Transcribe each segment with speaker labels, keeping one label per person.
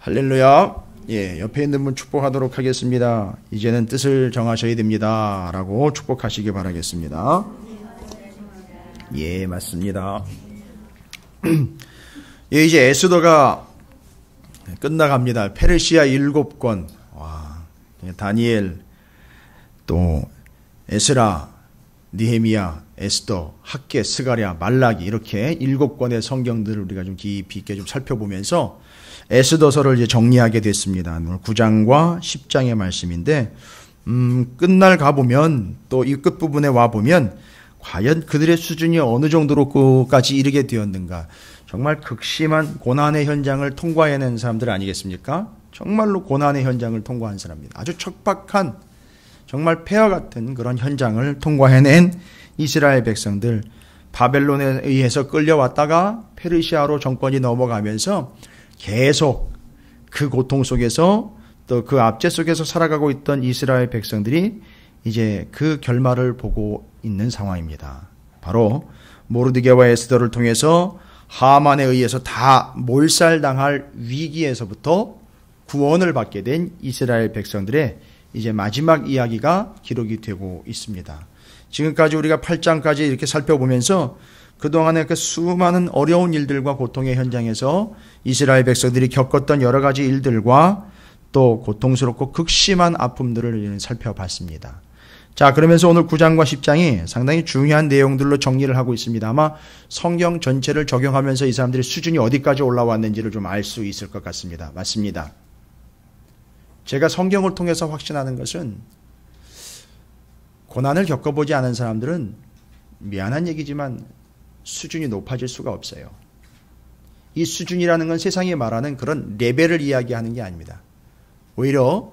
Speaker 1: 할렐루야. 옆에 있는 분 축복하도록 하겠습니다. 이제는 뜻을 정하셔야 됩니다. 라고 축복하시기 바라겠습니다. 맞습니다. 이제 에스더가 끝나갑니다. 페르시아 7권, 다니엘, 또 에스라, 느헤미야, 에스더, 학개, 스가랴, 말라기 이렇게 7권의 성경들을 우리가 좀 깊이 있게 좀 살펴보면서 에스더서를 이제 정리하게 됐습니다. 오늘 9장과 10장의 말씀인데 끝날 가보면 또 이 끝부분에 와보면 과연 그들의 수준이 어느 정도로까지 이르게 되었는가. 정말 극심한 고난의 현장을 통과해낸 사람들 아니겠습니까? 정말로 고난의 현장을 통과한 사람입니다. 아주 척박한 정말 폐허 같은 그런 현장을 통과해낸 이스라엘 백성들, 바벨론에 의해서 끌려왔다가 페르시아로 정권이 넘어가면서 계속 그 고통 속에서 또 그 압제 속에서 살아가고 있던 이스라엘 백성들이 이제 그 결말을 보고 있는 상황입니다. 바로 모르드게와 에스더를 통해서 하만에 의해서 다 몰살당할 위기에서부터 구원을 받게 된 이스라엘 백성들의 이제 마지막 이야기가 기록이 되고 있습니다. 지금까지 우리가 8장까지 이렇게 살펴보면서 그동안의 그 수많은 어려운 일들과 고통의 현장에서 이스라엘 백성들이 겪었던 여러 가지 일들과 또 고통스럽고 극심한 아픔들을 살펴봤습니다. 자, 그러면서 오늘 9장과 10장이 상당히 중요한 내용들로 정리를 하고 있습니다. 아마 성경 전체를 적용하면서 이 사람들의 수준이 어디까지 올라왔는지를 좀 알 수 있을 것 같습니다. 맞습니다. 제가 성경을 통해서 확신하는 것은 고난을 겪어보지 않은 사람들은 미안한 얘기지만 수준이 높아질 수가 없어요. 이 수준이라는 건 세상이 말하는 그런 레벨을 이야기하는 게 아닙니다. 오히려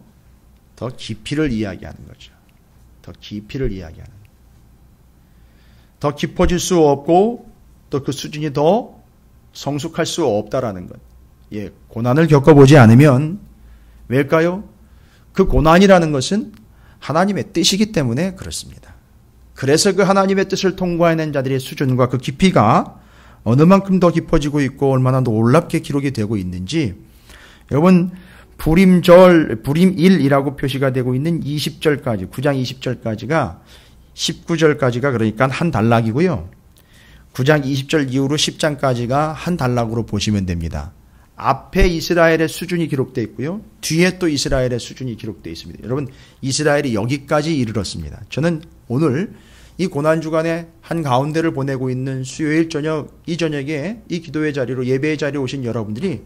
Speaker 1: 더 깊이를 이야기하는 거죠. 더 깊이를 이야기하는. 더 깊어질 수 없고 또 그 수준이 더 성숙할 수 없다라는 것. 고난을 겪어보지 않으면 왜일까요? 그 고난이라는 것은 하나님의 뜻이기 때문에 그렇습니다. 그래서 그 하나님의 뜻을 통과해낸 자들의 수준과 그 깊이가 어느 만큼 더 깊어지고 있고 얼마나 놀랍게 기록이 되고 있는지 여러분 불임일이라고 표시가 되고 있는 20절까지 9장 20절까지가 19절까지가 그러니까 한 단락이고요. 9장 20절 이후로 10장까지가 한 단락으로 보시면 됩니다. 앞에 이스라엘의 수준이 기록되어 있고요. 뒤에 또 이스라엘의 수준이 기록되어 있습니다. 여러분 이스라엘이 여기까지 이르렀습니다. 저는 오늘 이 고난주간의 한가운데를 보내고 있는 수요일 저녁 이 저녁에 이 기도의 자리로 예배의 자리에 오신 여러분들이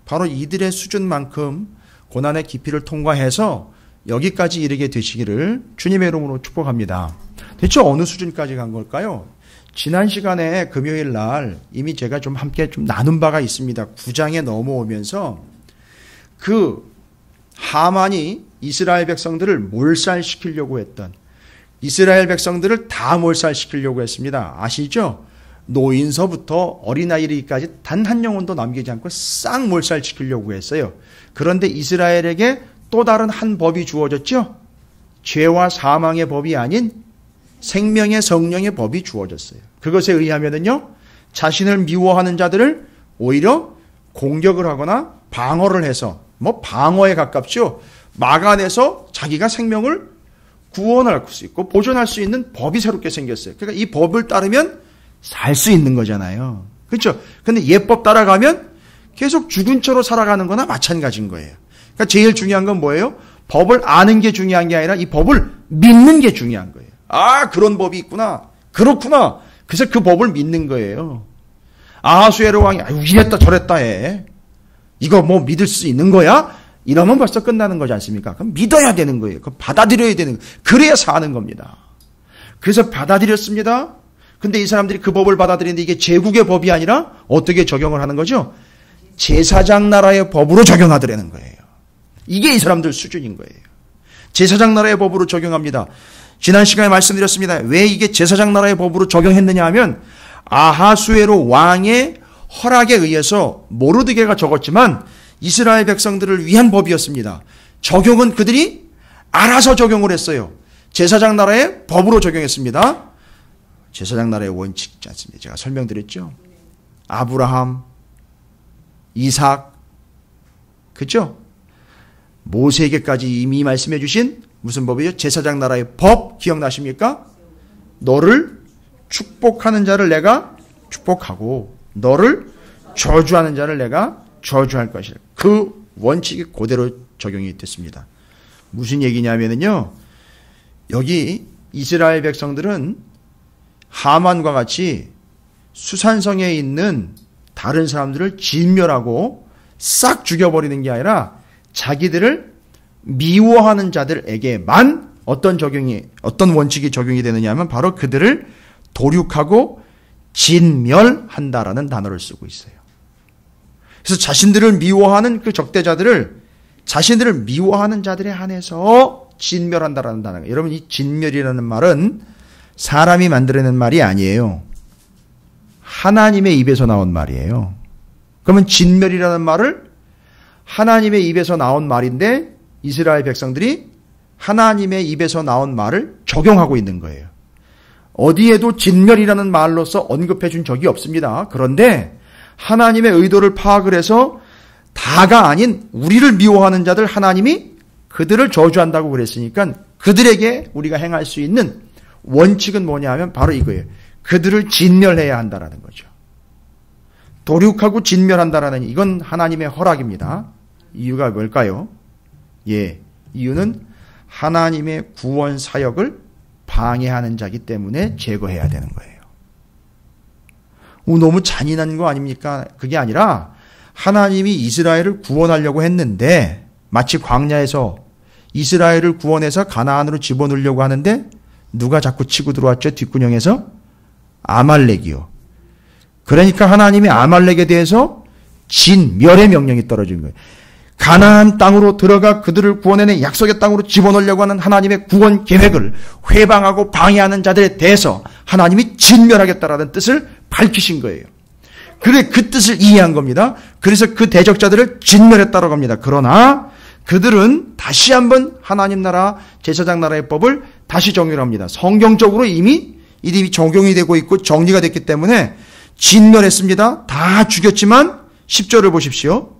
Speaker 1: 바로 이들의 수준만큼 고난의 깊이를 통과해서 여기까지 이르게 되시기를 주님의 이름으로 축복합니다. 대체 어느 수준까지 간 걸까요? 지난 시간에 금요일 날 이미 제가 좀 함께 좀 나눈 바가 있습니다. 9장에 넘어오면서 그 하만이 이스라엘 백성들을 몰살시키려고 했던 이스라엘 백성들을 다 몰살시키려고 했습니다. 아시죠? 노인서부터 어린아이까지 단 한 영혼도 남기지 않고 싹 몰살시키려고 했어요. 그런데 이스라엘에게 또 다른 한 법이 주어졌죠. 죄와 사망의 법이 아닌 생명의 성령의 법이 주어졌어요. 그것에 의하면은요, 자신을 미워하는 자들을 오히려 공격을 하거나 방어를 해서, 방어에 가깝죠. 막아내서 자기가 생명을 구원할 수 있고 보존할 수 있는 법이 새롭게 생겼어요. 그러니까 이 법을 따르면 살 수 있는 거잖아요. 그렇죠? 근데 예법 따라가면 계속 죽은 채로 살아가는 거나 마찬가지인 거예요. 그러니까 제일 중요한 건 뭐예요? 법을 아는 게 중요한 게 아니라 이 법을 믿는 게 중요한 거예요. 아, 그런 법이 있구나. 그렇구나. 그래서 그 법을 믿는 거예요. 아하수에로 왕이 이랬다 저랬다 해. 이거 믿을 수 있는 거야? 이러면 벌써 끝나는 거지 않습니까? 그럼 믿어야 되는 거예요. 그럼 받아들여야 되는 거예요. 그래야 사는 겁니다. 그래서 받아들였습니다. 근데 이 사람들이 그 법을 받아들이는데 이게 제국의 법이 아니라 어떻게 적용을 하는 거죠? 제사장 나라의 법으로 적용하더라는 거예요. 이게 이 사람들 수준인 거예요. 제사장 나라의 법으로 적용합니다. 지난 시간에 말씀드렸습니다. 왜 이게 제사장 나라의 법으로 적용했느냐 하면 아하수에로 왕의 허락에 의해서 모르드게가 적었지만 이스라엘 백성들을 위한 법이었습니다. 적용은 그들이 알아서 적용을 했어요. 제사장 나라의 법으로 적용했습니다. 제사장 나라의 원칙이지 않습니까? 제가 설명드렸죠. 아브라함, 이삭, 그죠? 모세에게까지 이미 말씀해 주신 무슨 법이죠? 제사장 나라의 법 기억나십니까? 너를 축복하는 자를 내가 축복하고 너를 저주하는 자를 내가 저주할 것이라. 그 원칙이 그대로 적용이 됐습니다. 무슨 얘기냐면요. 여기 이스라엘 백성들은 하만과 같이 수산성에 있는 다른 사람들을 진멸하고 싹 죽여버리는 게 아니라 자기들을 미워하는 자들에게만 어떤 원칙이 적용이 되느냐 하면 바로 그들을 도륙하고 진멸한다라는 단어를 쓰고 있어요. 그래서 자신들을 미워하는 그 적대자들을 자신들을 미워하는 자들에 한해서 진멸한다라는 단어가. 여러분, 이 진멸이라는 말은 사람이 만들어낸 말이 아니에요. 하나님의 입에서 나온 말이에요. 그러면 진멸이라는 말을 하나님의 입에서 나온 말인데 이스라엘 백성들이 하나님의 입에서 나온 말을 적용하고 있는 거예요. 어디에도 진멸이라는 말로서 언급해 준 적이 없습니다. 그런데 하나님의 의도를 파악을 해서 다가 아닌 우리를 미워하는 자들 하나님이 그들을 저주한다고 그랬으니까 그들에게 우리가 행할 수 있는 원칙은 뭐냐 하면 바로 이거예요. 그들을 진멸해야 한다라는 거죠. 도륙하고 진멸한다라는 이건 하나님의 허락입니다. 이유가 뭘까요? 이유는 하나님의 구원 사역을 방해하는 자기 때문에 제거해야 되는 거예요. 너무 잔인한 거 아닙니까? 그게 아니라 하나님이 이스라엘을 구원하려고 했는데 마치 광야에서 이스라엘을 구원해서 가나안으로 집어넣으려고 하는데 누가 자꾸 치고 들어왔죠? 뒷구녕에서? 아말렉이요. 그러니까 하나님이 아말렉에 대해서 진멸의 명령이 떨어진 거예요. 가나안 땅으로 들어가 그들을 구원해내 약속의 땅으로 집어넣으려고 하는 하나님의 구원 계획을 회방하고 방해하는 자들에 대해서 하나님이 진멸하겠다라는 뜻을 밝히신 거예요. 그래, 그 뜻을 이해한 겁니다. 그래서 그 대적자들을 진멸했다고 합니다. 그러나 그들은 다시 한번 하나님 나라, 제사장 나라의 법을 다시 정의를 합니다. 성경적으로 이미 적용이 되고 있고 정리가 됐기 때문에 진멸했습니다. 다 죽였지만 10절을 보십시오.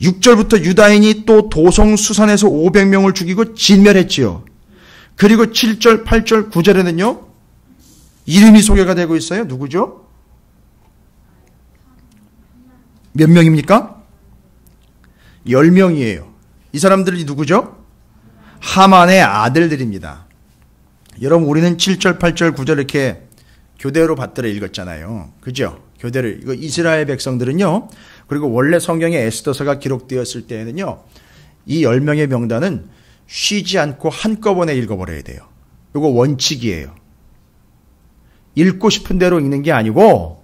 Speaker 1: 6절부터 유다인이 또 도성 수산에서 500명을 죽이고 진멸했지요. 그리고 7절, 8절, 9절에는요. 이름이 소개가 되고 있어요. 누구죠? 몇 명입니까? 10명이에요. 이 사람들이 누구죠? 하만의 아들들입니다. 여러분, 우리는 7절, 8절, 9절 이렇게 교대로 받들어 읽었잖아요. 그죠? 교대를. 이거 이스라엘 백성들은요. 그리고 원래 성경에 에스더서가 기록되었을 때에는요. 이 10명의 명단은 쉬지 않고 한꺼번에 읽어버려야 돼요. 이거 원칙이에요. 읽고 싶은 대로 읽는 게 아니고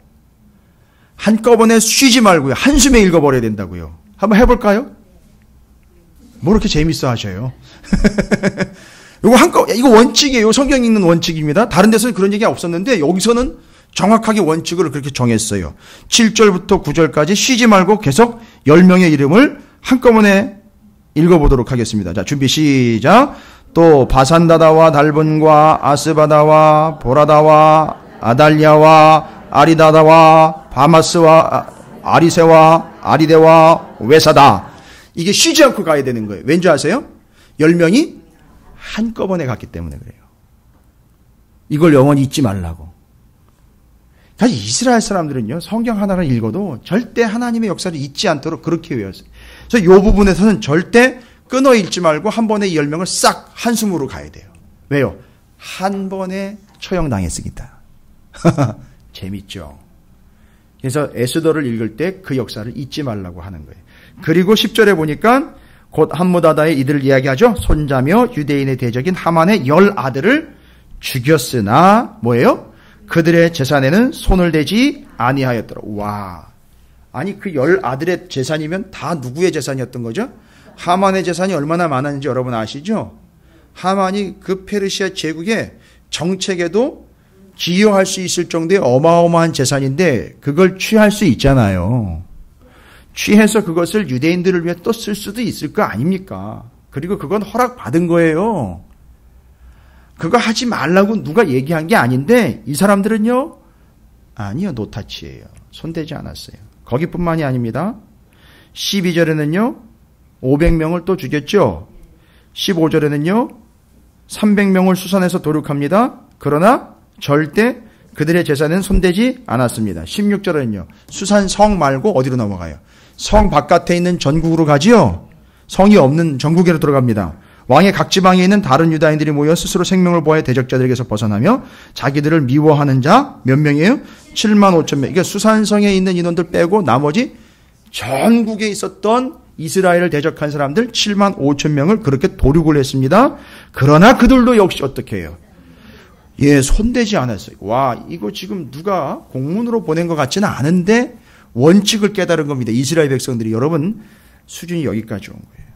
Speaker 1: 한꺼번에 쉬지 말고요. 한숨에 읽어버려야 된다고요. 한번 해볼까요? 뭐 이렇게 재밌어 하셔요. 이거 원칙이에요. 성경 읽는 원칙입니다. 다른 데서는 그런 얘기가 없었는데 여기서는 정확하게 원칙을 그렇게 정했어요. 7절부터 9절까지 쉬지 말고 계속 10명의 이름을 한꺼번에 읽어보도록 하겠습니다. 자, 준비 시작. 또 바산다다와 달본과 아스바다와 보라다와 아달랴와 아리다다와 바마스와 아리세와 아리데와 외사다. 이게 쉬지 않고 가야 되는 거예요. 왠지 아세요? 10명이 한꺼번에 갔기 때문에 그래요. 이걸 영원히 잊지 말라고. 사실 이스라엘 사람들은요, 성경 하나를 읽어도 절대 하나님의 역사를 잊지 않도록 그렇게 외웠어요. 그래서 이 부분에서는 절대 끊어 읽지 말고 한 번에 이 10명을 싹 한숨으로 가야 돼요. 왜요? 한 번에 처형당했으니까. 재밌죠? 그래서 에스더를 읽을 때 그 역사를 잊지 말라고 하는 거예요. 그리고 10절에 보니까 곧 함무다다의 이들을 이야기하죠. 손자며 유대인의 대적인 하만의 10아들을 죽였으나 뭐예요? 그들의 재산에는 손을 대지 아니하였더라. 와, 아니 그 10아들의 재산이면 다 누구의 재산이었던 거죠? 하만의 재산이 얼마나 많았는지 여러분 아시죠? 하만이 그 페르시아 제국의 정책에도 기여할 수 있을 정도의 어마어마한 재산인데 그걸 취할 수 있잖아요. 취해서 그것을 유대인들을 위해 또 쓸 수도 있을 거 아닙니까? 그리고 그건 허락받은 거예요. 그거 하지 말라고 누가 얘기한 게 아닌데 이 사람들은요. 아니요, 노타치예요. 손대지 않았어요. 거기뿐만이 아닙니다. 12절에는요 500명을 또 죽였죠. 15절에는요 300명을 수산해서 도륙합니다. 그러나 절대 그들의 재산은 손대지 않았습니다. 16절에는요 수산 성 말고 어디로 넘어가요? 성 바깥에 있는 전국으로 가지요. 성이 없는 전국으로 들어갑니다. 왕의 각 지방에 있는 다른 유다인들이 모여 스스로 생명을 보호해 대적자들에게서 벗어나며 자기들을 미워하는 자 몇 명이에요? 7만 5천 명. 그러니까 수산성에 있는 인원들 빼고 나머지 전국에 있었던 이스라엘을 대적한 사람들 7만 5천 명을 그렇게 도륙을 했습니다. 그러나 그들도 역시 어떻게 해요? 예, 손대지 않았어요. 와, 이거 지금 누가 공문으로 보낸 것 같지는 않은데 원칙을 깨달은 겁니다. 이스라엘 백성들이. 여러분, 수준이 여기까지 온 거예요.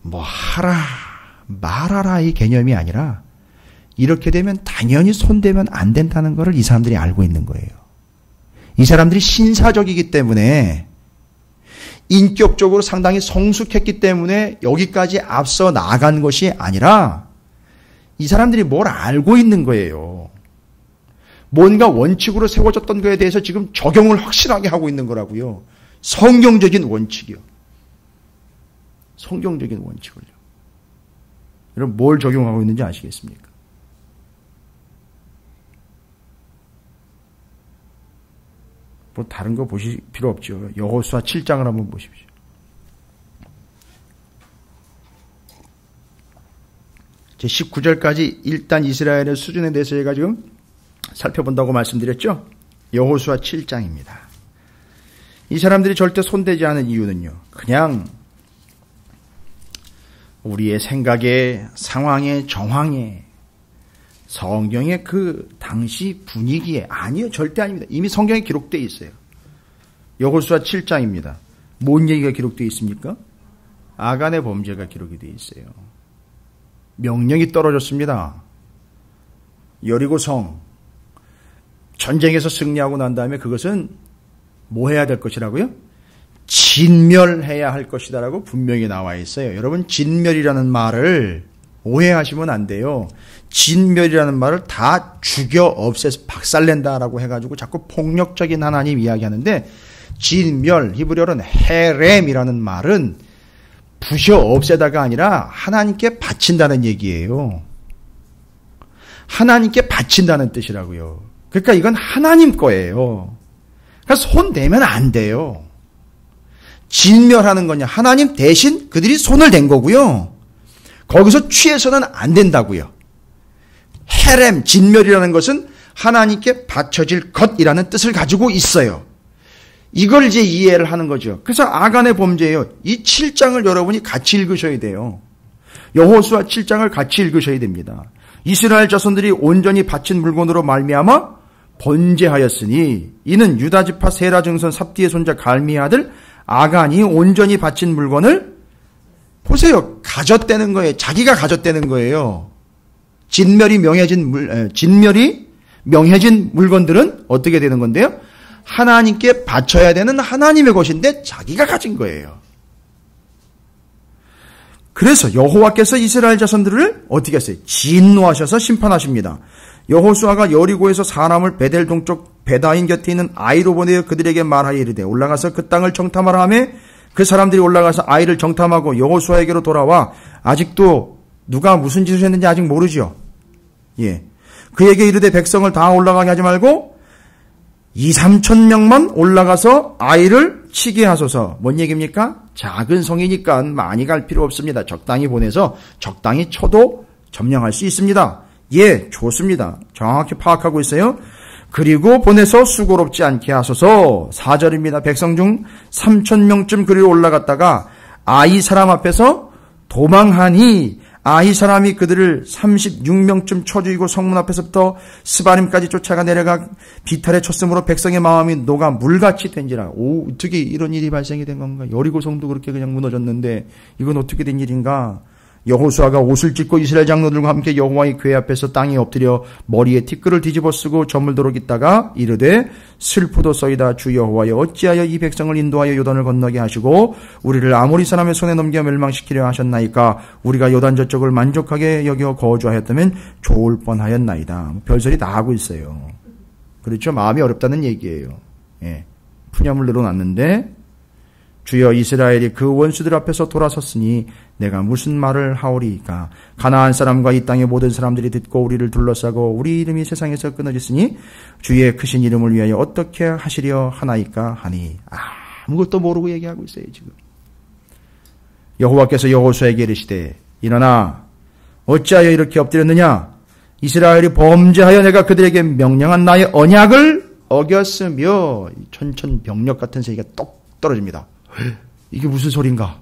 Speaker 1: 뭐 하라, 말하라 이 개념이 아니라 이렇게 되면 당연히 손대면 안 된다는 것을 이 사람들이 알고 있는 거예요. 이 사람들이 신사적이기 때문에 인격적으로 상당히 성숙했기 때문에 여기까지 앞서 나간 것이 아니라 이 사람들이 뭘 알고 있는 거예요. 뭔가 원칙으로 세워졌던 거에 대해서 지금 적용을 확실하게 하고 있는 거라고요. 성경적인 원칙이요. 성경적인 원칙을요. 여러분 뭘 적용하고 있는지 아시겠습니까? 뭐 다른 거 보실 필요 없죠. 여호수아 7장을 한번 보십시오. 제 19절까지 일단 이스라엘의 수준에 대해서 제가 지금 살펴본다고 말씀드렸죠. 여호수아 7장입니다. 이 사람들이 절대 손대지 않은 이유는요. 그냥 우리의 생각에, 상황에, 정황에, 성경의 그 당시 분위기에 아니요. 절대 아닙니다. 이미 성경에 기록되어 있어요. 여호수아 7장입니다. 뭔 얘기가 기록되어 있습니까? 아간의 범죄가 기록이 되어 있어요. 명령이 떨어졌습니다. 여리고성 전쟁에서 승리하고 난 다음에 그것은 뭐 해야 될 것이라고요? 진멸해야 할 것이다라고 분명히 나와 있어요. 여러분 진멸이라는 말을 오해하시면 안 돼요. 진멸이라는 말을 다 죽여 없애서 박살낸다라고 해가지고 자꾸 폭력적인 하나님 이야기하는데 진멸 히브리어로는 헤렘이라는 말은 부셔 없애다가 아니라 하나님께 바친다는 얘기예요. 하나님께 바친다는 뜻이라고요. 그러니까 이건 하나님 거예요. 그러니까 손 대면 안 돼요. 진멸하는 거냐 하나님 대신 그들이 손을 댄 거고요. 거기서 취해서는 안 된다고요. 헤렘 진멸이라는 것은 하나님께 바쳐질 것이라는 뜻을 가지고 있어요. 이걸 이제 이해를 하는 거죠. 그래서 아간의 범죄예요. 이 7장을 여러분이 같이 읽으셔야 돼요. 여호수아 7장을 같이 읽으셔야 됩니다. 이스라엘 자손들이 온전히 바친 물건으로 말미암아 번제하였으니 이는 유다 지파 세라 증손 삽디의 손자 갈미의 아들 아간이 온전히 바친 물건을 보세요. 가졌다는 거예요. 자기가 가졌다는 거예요. 진멸이 명해진 물건들은 어떻게 되는 건데요? 하나님께 바쳐야 되는 하나님의 것인데 자기가 가진 거예요. 그래서 여호와께서 이스라엘 자손들을 어떻게 했어요? 진노하셔서 심판하십니다. 여호수아가 여리고에서 사람을 베델 동쪽 베다인 곁에 있는 아이로 보내어 그들에게 말하여 이르되 올라가서 그 땅을 정탐하라 하매 그 사람들이 올라가서 아이를 정탐하고 여호수아에게로 돌아와 아직도 누가 무슨 짓을 했는지 아직 모르죠. 예. 그에게 이르되 백성을 다 올라가게 하지 말고 2-3천 명만 올라가서 아이를 치게 하소서. 뭔 얘기입니까? 작은 성이니까 많이 갈 필요 없습니다. 적당히 보내서 적당히 쳐도 점령할 수 있습니다. 예, 좋습니다. 정확히 파악하고 있어요. 그리고 보내서 수고롭지 않게 하소서. 4절입니다. 백성 중 3,000명쯤 그리로 올라갔다가 아이 사람 앞에서 도망하니 아이 사람이 그들을 36명쯤 쳐 죽이고 성문 앞에서부터 스바림까지 쫓아가 내려가 비탈에 쳤으므로 백성의 마음이 녹아 물같이 된지라. 오, 어떻게 이런 일이 발생이 된 건가? 여리고성도 그렇게 그냥 무너졌는데 이건 어떻게 된 일인가? 여호수아가 옷을 찢고 이스라엘 장로들과 함께 여호와의 궤 앞에서 땅에 엎드려 머리에 티끌을 뒤집어 쓰고 저물도록 있다가 이르되 슬프도소이다. 주 여호와여 어찌하여 이 백성을 인도하여 요단을 건너게 하시고 우리를 아모리 사람의 손에 넘겨 멸망시키려 하셨나이까? 우리가 요단 저쪽을 만족하게 여겨 거주하였다면 좋을 뻔하였나이다. 별소리 다 하고 있어요. 그렇죠? 마음이 어렵다는 얘기예요. 예. 푸념을 늘어놨는데 주여 이스라엘이 그 원수들 앞에서 돌아섰으니 내가 무슨 말을 하오리이까. 가나안 사람과 이 땅의 모든 사람들이 듣고 우리를 둘러싸고 우리 이름이 세상에서 끊어졌으니 주의 크신 이름을 위하여 어떻게 하시려 하나이까 하니. 아무것도 모르고 얘기하고 있어요 지금. 여호와께서 여호수아에게 이르시되 일어나 어찌하여 이렇게 엎드렸느냐. 이스라엘이 범죄하여 내가 그들에게 명령한 나의 언약을 어겼으며. 천천병력 같은 세계가 똑 떨어집니다. 이게 무슨 소린가?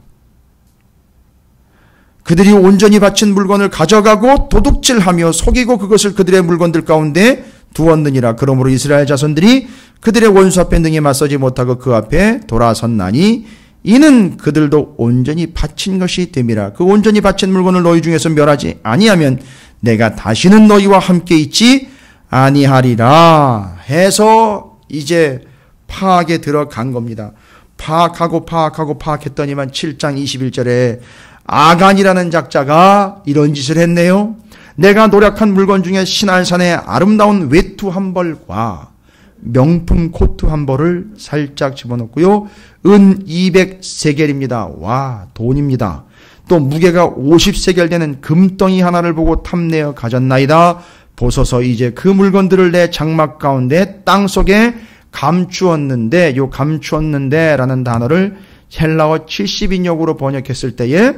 Speaker 1: 그들이 온전히 바친 물건을 가져가고 도둑질하며 속이고 그것을 그들의 물건들 가운데 두었느니라. 그러므로 이스라엘 자손들이 그들의 원수 앞에 능히 맞서지 못하고 그 앞에 돌아섰나니 이는 그들도 온전히 바친 것이 됨이라. 그 온전히 바친 물건을 너희 중에서 멸하지 아니하면 내가 다시는 너희와 함께 있지 아니하리라 해서 이제 파악에 들어간 겁니다. 파악했더니만 7장 21절에 아간이라는 작자가 이런 짓을 했네요. 내가 노력한 물건 중에 시날산의 아름다운 외투 한 벌과 명품 코트 한 벌을 살짝 집어넣고요. 은 200세겔입니다. 와, 돈입니다. 또 무게가 50세겔 되는 금덩이 하나를 보고 탐내어 가졌나이다. 보소서 이제 그 물건들을 내 장막 가운데 땅속에 감추었는데, 요 감추었는데 라는 단어를 헬라어 70인역으로 번역했을 때에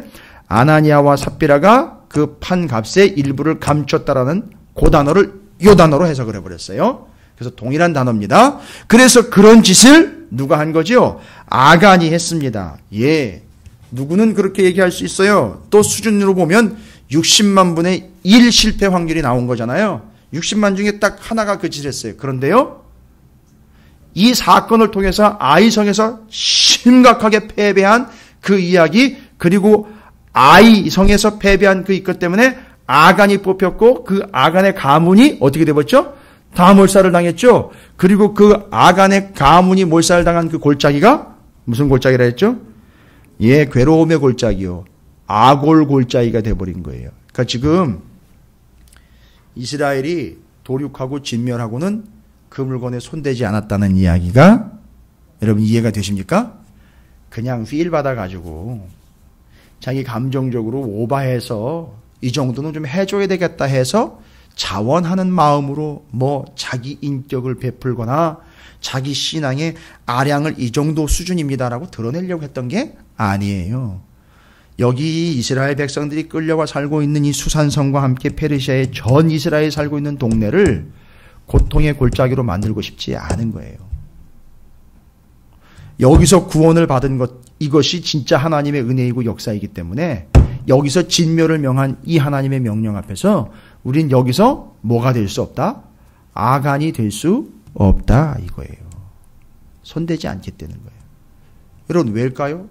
Speaker 1: 아나니아와 삽비라가 그 판값의 일부를 감췄다라는 그 단어를 요 단어로 해석을 해버렸어요. 그래서 동일한 단어입니다. 그래서 그런 짓을 누가 한 거죠? 아간이 했습니다. 예. 누구는 그렇게 얘기할 수 있어요. 또 수준으로 보면 60만 분의 1 실패 확률이 나온 거잖아요. 60만 중에 딱 하나가 그 짓을 했어요. 그런데요, 이 사건을 통해서 아이성에서 심각하게 패배한 그 이야기, 그리고 아이성에서 패배한 그 이것 때문에 아간이 뽑혔고 그 아간의 가문이 어떻게 되었죠? 다 몰살을 당했죠. 그리고 그 아간의 가문이 몰살을 당한 그 골짜기가 무슨 골짜기라 했죠? 예, 괴로움의 골짜기요. 아골 골짜기가 돼버린 거예요. 그러니까 지금 이스라엘이 도륙하고 진멸하고는 그 물건에 손대지 않았다는 이야기가 여러분 이해가 되십니까? 그냥 휠 받아가지고 자기 감정적으로 오바해서 이 정도는 좀 해줘야 되겠다 해서 자원하는 마음으로 뭐 자기 인격을 베풀거나 자기 신앙의 아량을 이 정도 수준입니다라고 드러내려고 했던 게 아니에요. 여기 이스라엘 백성들이 끌려와 살고 있는 이 수산성과 함께 페르시아의 전 이스라엘이 살고 있는 동네를 고통의 골짜기로 만들고 싶지 않은 거예요. 여기서 구원을 받은 것, 이것이 진짜 하나님의 은혜이고 역사이기 때문에 여기서 진멸을 명한 이 하나님의 명령 앞에서 우린 여기서 뭐가 될 수 없다? 아간이 될 수 없다 이거예요. 손대지 않겠다는 거예요. 여러분 왜일까요?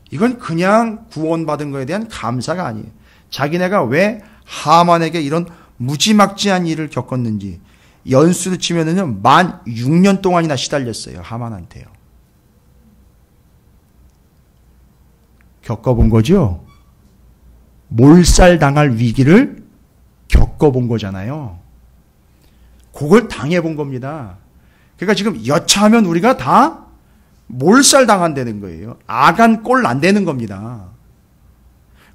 Speaker 1: 이건 그냥 구원받은 거에 대한 감사가 아니에요. 자기네가 왜 하만에게 이런 무지막지한 일을 겪었는지 연수를 치면은요, 만 6년 동안이나 시달렸어요. 하만한테요. 겪어본 거죠? 몰살당할 위기를 겪어본 거잖아요. 그걸 당해본 겁니다. 그러니까 지금 여차하면 우리가 다 몰살당한다는 거예요. 아간 꼴 안 되는 겁니다.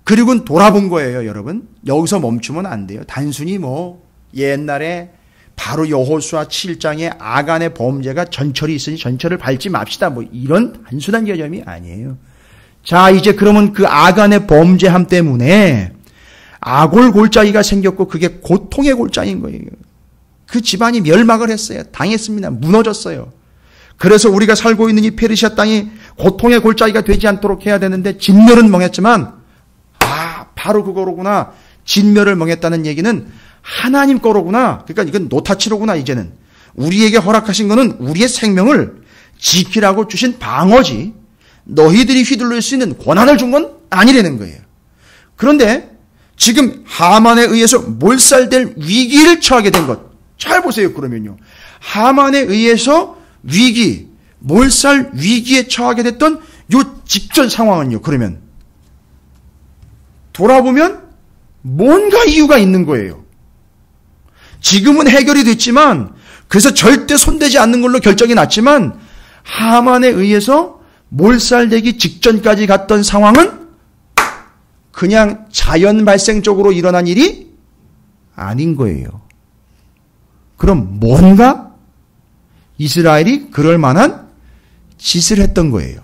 Speaker 1: 그리고는 돌아본 거예요, 여러분. 여기서 멈추면 안 돼요. 단순히 뭐 옛날에 바로 여호수아 7장에 아간의 범죄가 전철이 있으니 전철을 밟지 맙시다. 뭐 이런 단순한 개념이 아니에요. 자, 이제 그러면 그 아간의 범죄함 때문에 아골 골짜기가 생겼고 그게 고통의 골짜기인 거예요. 그 집안이 멸망을 했어요. 당했습니다. 무너졌어요. 그래서 우리가 살고 있는 이 페르시아 땅이 고통의 골짜기가 되지 않도록 해야 되는데 진멸은 멍했지만 바로 그거로구나. 진멸을 멍했다는 얘기는 하나님 거로구나. 그러니까 이건 노타치로구나. 이제는 우리에게 허락하신 거는 우리의 생명을 지키라고 주신 방어지 너희들이 휘둘릴 수 있는 권한을 준 건 아니라는 거예요. 그런데 지금 하만에 의해서 몰살될 위기를 처하게 된 것. 잘 보세요. 그러면요. 하만에 의해서 위기, 몰살 위기에 처하게 됐던 요 직전 상황은요. 그러면 돌아보면 뭔가 이유가 있는 거예요. 지금은 해결이 됐지만 그래서 절대 손대지 않는 걸로 결정이 났지만 하만에 의해서 몰살되기 직전까지 갔던 상황은 그냥 자연 발생적으로 일어난 일이 아닌 거예요. 그럼 뭔가 이스라엘이 그럴 만한 짓을 했던 거예요.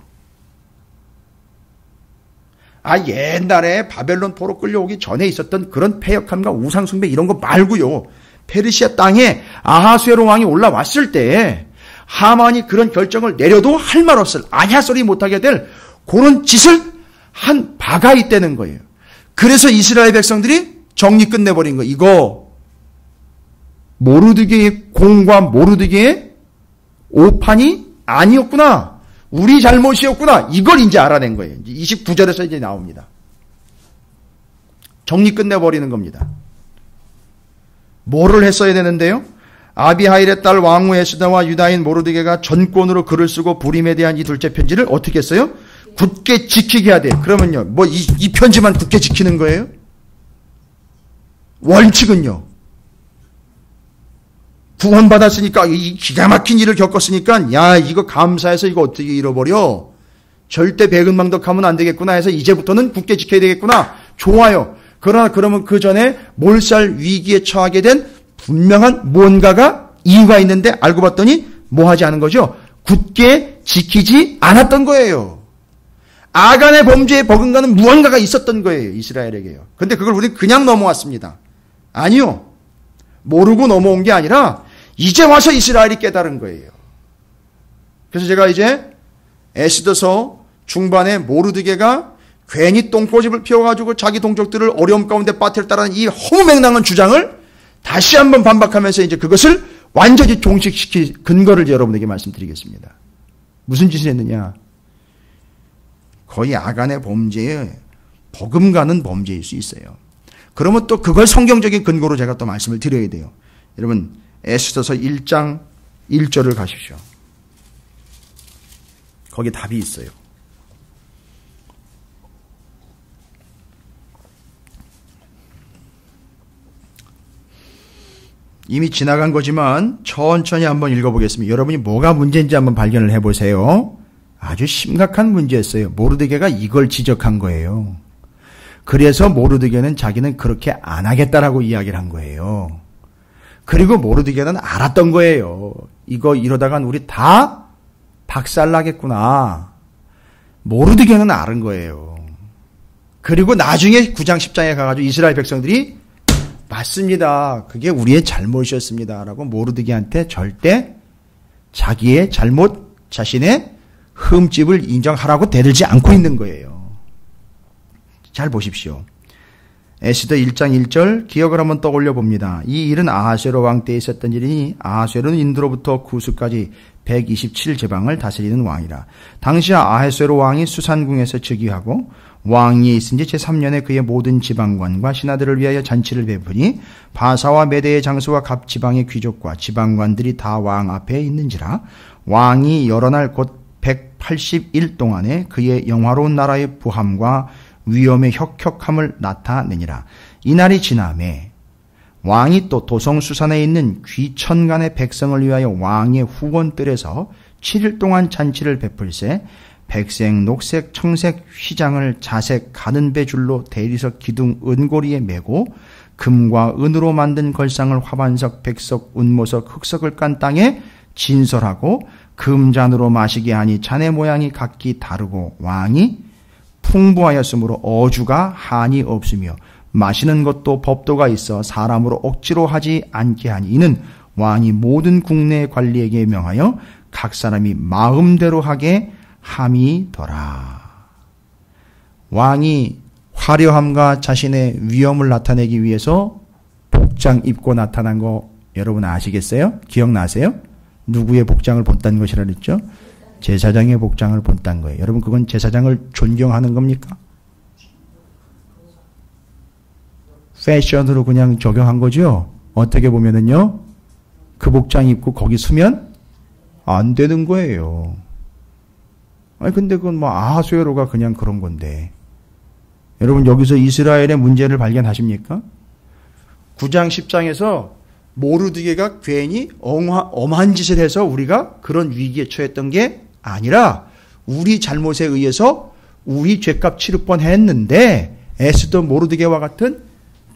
Speaker 1: 옛날에 바벨론 포로 끌려오기 전에 있었던 그런 패역함과 우상숭배 이런 거 말고요. 페르시아 땅에 아하수에로 왕이 올라왔을 때 하만이 그런 결정을 내려도 할 말 없을 아냐 소리 못하게 될 그런 짓을 한 바가 있다는 거예요. 그래서 이스라엘 백성들이 정리 끝내버린 거예요. 이거 모르드게의 공과 모르드게의 오판이 아니었구나. 우리 잘못이었구나. 이걸 이제 알아낸 거예요. 29절에서 이제 나옵니다. 정리 끝내버리는 겁니다. 뭐를 했어야 되는데요? 아비하일의 딸 왕후 에스더와 유다인 모르드게가 전권으로 글을 쓰고 부림에 대한 이 둘째 편지를 어떻게 했어요? 굳게 지키게 해야 돼요. 그러면요, 뭐 이 편지만 굳게 지키는 거예요? 원칙은요. 구원받았으니까, 이 기가 막힌 일을 겪었으니까, 야, 이거 감사해서 이거 어떻게 잃어버려? 절대 배은망덕하면 안 되겠구나 해서 이제부터는 굳게 지켜야 되겠구나. 좋아요. 그러나 그러면 그 전에 몰살 위기에 처하게 된 분명한 뭔가가 이유가 있는데 알고 봤더니 뭐 하지 않은 거죠? 굳게 지키지 않았던 거예요. 아간의 범죄에 버금가는 무언가가 있었던 거예요. 이스라엘에게요. 근데 그걸 우리는 그냥 넘어왔습니다. 아니요. 모르고 넘어온 게 아니라 이제 와서 이스라엘이 깨달은 거예요. 그래서 제가 이제 에스더서 중반에 모르드게가 괜히 똥꼬집을 피워가지고 자기 동족들을 어려움 가운데 빠뜨렸다는 이 허무맹랑한 주장을 다시 한번 반박하면서 이제 그것을 완전히 종식시킬 근거를 여러분에게 말씀드리겠습니다. 무슨 짓을 했느냐? 거의 아간의 범죄에 버금가는 범죄일 수 있어요. 그러면 또 그걸 성경적인 근거로 제가 또 말씀을 드려야 돼요. 여러분 에스더서 1장 1절을 가십시오. 거기 답이 있어요. 이미 지나간 거지만 천천히 한번 읽어보겠습니다. 여러분이 뭐가 문제인지 한번 발견을 해보세요. 아주 심각한 문제였어요. 모르드게가 이걸 지적한 거예요. 그래서 모르드게는 자기는 그렇게 안 하겠다라고 이야기를 한 거예요. 그리고 모르드게는 알았던 거예요. 이거 이러다간 우리 다 박살나겠구나. 모르드게는 알은 거예요. 그리고 나중에 9장 10장에 가가지고 이스라엘 백성들이 맞습니다. 그게 우리의 잘못이었습니다. 라고 모르드게한테 절대 자기의 잘못, 자신의 흠집을 인정하라고 대들지 않고 있는 거예요. 잘 보십시오. 에스더 1장 1절 기억을 한번 떠올려 봅니다. 이 일은 아하수에로 왕 때에 있었던 일이니 아하수에로는 인도로부터 구스까지 127제방을 다스리는 왕이라. 당시 아하수에로 왕이 수산궁에서 즉위하고 왕위에 있은 지 제3년에 그의 모든 지방관과 신하들을 위하여 잔치를 베푸니 바사와 메대의 장수와 각 지방의 귀족과 지방관들이 다 왕 앞에 있는지라. 왕이 여러 날 곧 180일 동안에 그의 영화로운 나라의 부함과 위엄의 혁혁함을 나타내니라. 이날이 지나매 왕이 또 도성수산에 있는 귀천간의 백성을 위하여 왕의 후원들에서 7일 동안 잔치를 베풀세 백색, 녹색, 청색 휘장을 자색 가는 배줄로 대리석 기둥 은고리에 메고 금과 은으로 만든 걸상을 화반석, 백석, 운모석, 흑석을 깐 땅에 진설하고 금잔으로 마시게 하니 잔의 모양이 각기 다르고 왕이 풍부하였으므로 어주가 한이 없으며 마시는 것도 법도가 있어 사람으로 억지로 하지 않게 하니 이는 왕이 모든 국내 관리에게 명하여 각 사람이 마음대로 하게 함이더라. 왕이 화려함과 자신의 위엄을 나타내기 위해서 복장 입고 나타난 거 여러분 아시겠어요? 기억나세요? 누구의 복장을 본다는 것이라 그랬죠? 제사장의 복장을 본다는 거예요. 여러분 그건 제사장을 존경하는 겁니까? 패션으로 그냥 적용한 거죠? 어떻게 보면은요, 그 복장 입고 거기 서면 안 되는 거예요. 아니 근데 그건 뭐 아하수에로가 그냥 그런 건데. 여러분 여기서 이스라엘의 문제를 발견하십니까? 9장 10장에서 모르드게가 괜히 엄한 짓을 해서 우리가 그런 위기에 처했던 게 아니라 우리 잘못에 의해서 우리 죄값 치를 뻔했는데 에스더 모르드게와 같은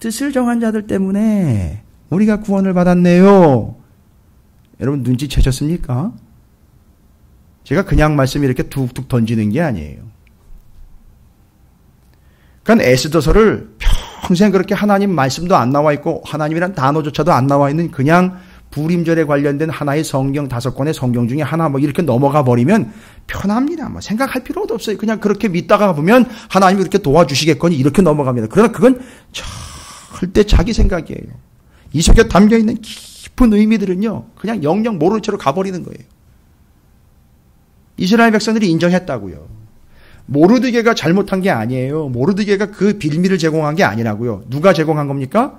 Speaker 1: 뜻을 정한 자들 때문에 우리가 구원을 받았네요. 여러분 눈치채셨습니까? 제가 그냥 말씀 이렇게 툭툭 던지는 게 아니에요. 그러니까 에스더서를 평생 그렇게 하나님 말씀도 안 나와 있고 하나님이란 단어조차도 안 나와 있는 그냥 부림절에 관련된 하나의 성경 5권의 성경 중에 하나 뭐 이렇게 넘어가 버리면 편합니다. 뭐 생각할 필요도 없어요. 그냥 그렇게 믿다가 보면 하나님이 이렇게 도와주시겠거니 이렇게 넘어갑니다. 그러나 그건 절대 자기 생각이에요. 이 속에 담겨 있는 깊은 의미들은요, 그냥 영영 모르는 채로 가버리는 거예요. 이스라엘 백성들이 인정했다고요. 모르드게가 잘못한 게 아니에요. 모르드게가 그 빌미를 제공한 게 아니라고요. 누가 제공한 겁니까?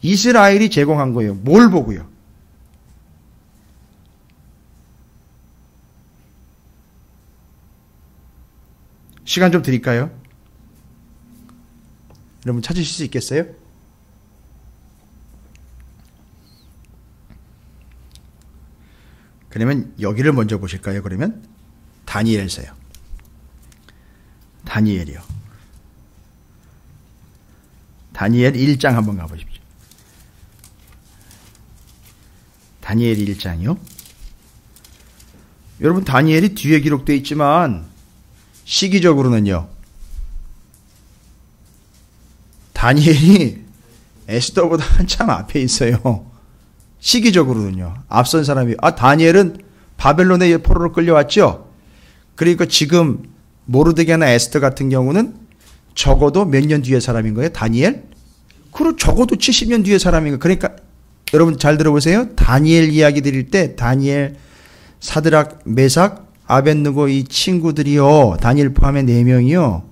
Speaker 1: 이스라엘이 제공한 거예요. 뭘 보고요? 시간 좀 드릴까요? 여러분 찾으실 수 있겠어요? 그러면 여기를 먼저 보실까요? 그러면 다니엘서요. 다니엘이요. 다니엘 1장 한번 가보십시오. 다니엘 1장이요. 여러분 다니엘이 뒤에 기록되어 있지만 시기적으로는요. 다니엘이 에스더보다 한참 앞에 있어요. 시기적으로는요. 앞선 사람이 다니엘은 바벨론의 포로로 끌려왔죠. 그러니까 지금 모르드게나 에스더 같은 경우는 적어도 몇 년 뒤의 사람인 거예요. 다니엘? 그리고 적어도 70년 뒤의 사람인 거예요. 그러니까 여러분 잘 들어보세요. 다니엘 이야기 드릴 때 다니엘, 사드락, 메삭, 아벳느고 이 친구들이요. 다니엘 포함의 4명이요.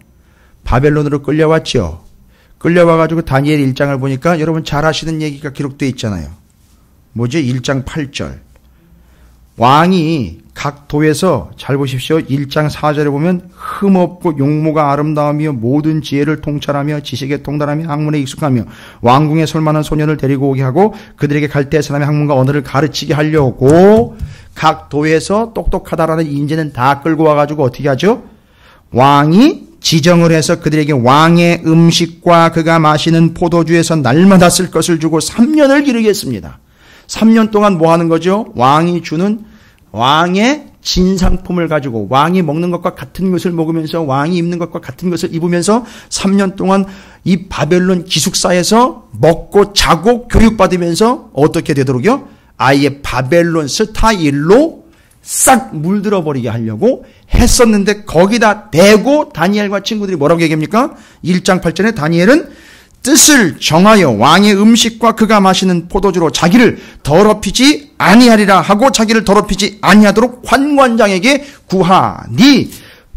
Speaker 1: 바벨론으로 끌려왔죠. 끌려와가지고 다니엘 1장을 보니까 여러분 잘 아시는 얘기가 기록되어 있잖아요. 뭐죠? 1장 8절. 왕이 각 도에서 잘 보십시오. 1장 4절에 보면 흠없고 용모가 아름다우며 모든 지혜를 통찰하며 지식에 통달하며 학문에 익숙하며 왕궁에 설만한 소년을 데리고 오게 하고 그들에게 갈대의 사람의 학문과 언어를 가르치게 하려고 각 도에서 똑똑하다라는 인재는 다 끌고 와가지고 어떻게 하죠? 왕이 지정을 해서 그들에게 왕의 음식과 그가 마시는 포도주에서 날마다 쓸 것을 주고 3년을 기르겠습니다. 3년 동안 뭐 하는 거죠? 왕이 주는 왕의 진상품을 가지고 왕이 먹는 것과 같은 것을 먹으면서 왕이 입는 것과 같은 것을 입으면서 3년 동안 이 바벨론 기숙사에서 먹고 자고 교육받으면서 어떻게 되도록요? 아예 바벨론 스타일로 싹 물들어 버리게 하려고 했었는데 거기다 대고 다니엘과 친구들이 뭐라고 얘기합니까? 1장 8절에 다니엘은 뜻을 정하여 왕의 음식과 그가 마시는 포도주로 자기를 더럽히지 아니하리라 하고 자기를 더럽히지 아니하도록 환관장에게 구하니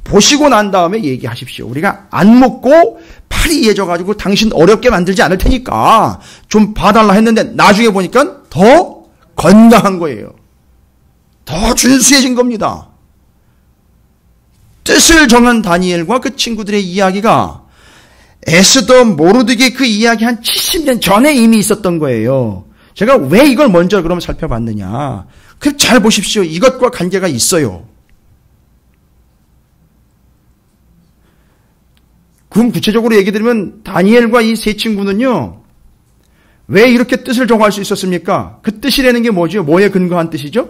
Speaker 1: 보시고 난 다음에 얘기하십시오. 우리가 안 먹고 팔이 예져가지고 당신 어렵게 만들지 않을 테니까 좀 봐달라 했는데 나중에 보니까 더 건강한 거예요. 더 준수해진 겁니다. 뜻을 정한 다니엘과 그 친구들의 이야기가 에스더 모르드게 그 이야기 한 70년 전에 이미 있었던 거예요. 제가 왜 이걸 먼저 그럼 살펴봤느냐. 잘 보십시오. 이것과 관계가 있어요. 그럼 구체적으로 얘기 드리면 다니엘과 이 세 친구는요. 왜 이렇게 뜻을 정할 수 있었습니까? 그 뜻이라는 게 뭐죠? 뭐에 근거한 뜻이죠?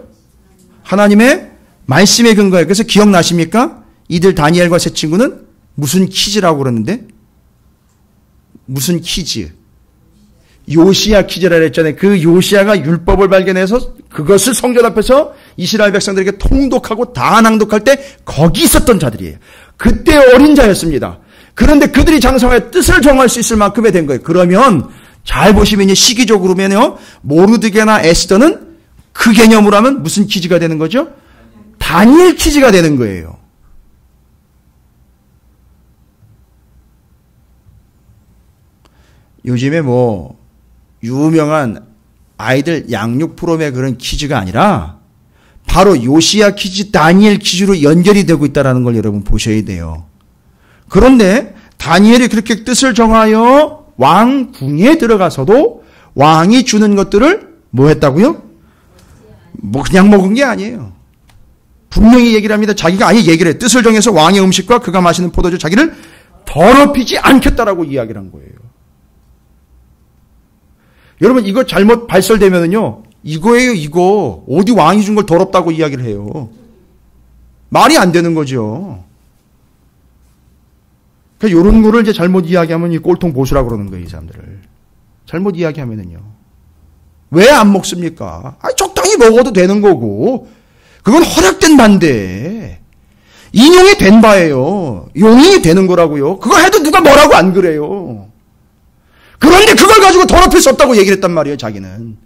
Speaker 1: 하나님의 말씀에 근거해요. 그래서 기억나십니까? 이들 다니엘과 세 친구는 무슨 퀴즈라고 그러는데? 무슨 퀴즈? 요시야 퀴즈라 그랬잖아요. 그 요시야가 율법을 발견해서 그것을 성전 앞에서 이스라엘 백성들에게 통독하고 다 낭독할 때 거기 있었던 자들이에요. 그때 어린 자였습니다. 그런데 그들이 장성하여 뜻을 정할 수 있을 만큼의 된 거예요. 그러면 잘 보시면요. 시기적으로면요. 모르드게나 에스더는 그 개념으로 하면 무슨 퀴즈가 되는 거죠? 다니엘 퀴즈가 되는 거예요. 요즘에 뭐 유명한 아이들 양육 프로그램의 그런 퀴즈가 아니라 바로 요시야 퀴즈, 다니엘 퀴즈로 연결이 되고 있다는 걸 여러분 보셔야 돼요. 그런데 다니엘이 그렇게 뜻을 정하여 왕궁에 들어가서도 왕이 주는 것들을 뭐 했다고요? 뭐 그냥 먹은 게 아니에요. 분명히 얘기를 합니다. 자기가 아예 얘기를 해. 뜻을 정해서 왕의 음식과 그가 마시는 포도주 자기를 더럽히지 않겠다라고 이야기를 한 거예요. 여러분 이거 잘못 발설되면은요. 이거예요 이거. 어디 왕이 준 걸 더럽다고 이야기를 해요. 말이 안 되는 거죠. 그러니까 이런 거를 이제 잘못 이야기하면 이 꼴통 보수라고 그러는 거예요. 이 사람들을. 잘못 이야기하면은요. 왜 안 먹습니까? 적당히 먹어도 되는 거고 그건 허락된 바인데 인용이 된 바예요. 용인이 되는 거라고요. 그거 해도 누가 뭐라고 안 그래요. 그런데 그걸 가지고 더럽힐 수 없다고 얘기를 했단 말이에요. 자기는.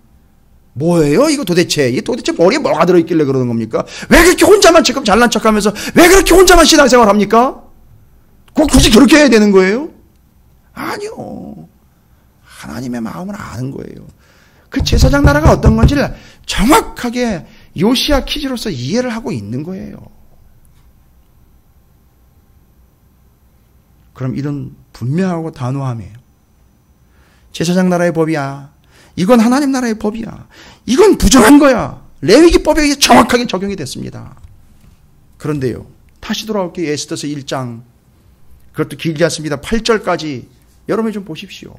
Speaker 1: 뭐예요 이거 도대체. 이게 도대체 머리에 뭐가 들어있길래 그러는 겁니까? 왜 그렇게 혼자만 지금 잘난 척하면서 왜 그렇게 혼자만 신앙생활 합니까? 꼭 굳이 그렇게 해야 되는 거예요? 아니요. 하나님의 마음을 아는 거예요. 그 제사장 나라가 어떤 건지를 정확하게 요시야 키즈로서 이해를 하고 있는 거예요. 그럼 이런 분명하고 단호함이에요. 제사장 나라의 법이야. 이건 하나님 나라의 법이야. 이건 부정한 거야. 레위기법에 정확하게 적용이 됐습니다. 그런데요. 다시 돌아올게요. 에스더서 1장. 그것도 길지 않습니다. 8절까지 여러분이 좀 보십시오.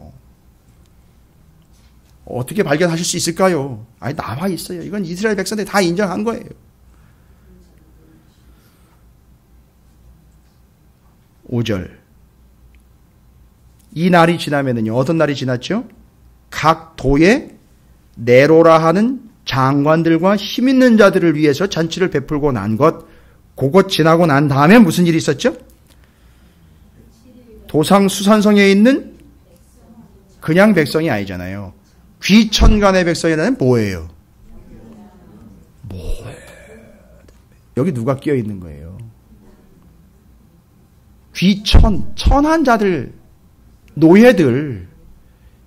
Speaker 1: 어떻게 발견하실 수 있을까요? 아니 나와 있어요. 이건 이스라엘 백성들이 다 인정한 거예요. 5절. 이 날이 지나면은요. 어떤 날이 지났죠? 각 도에 네로라 하는 장관들과 힘 있는 자들을 위해서 잔치를 베풀고 난 것, 그것 지나고 난 다음에 무슨 일이 있었죠? 도상 수산성에 있는 그냥 백성이 아니잖아요. 귀천간의 백성이라는 뭐예요? 여기 누가 끼어 있는 거예요? 천한 자들, 노예들,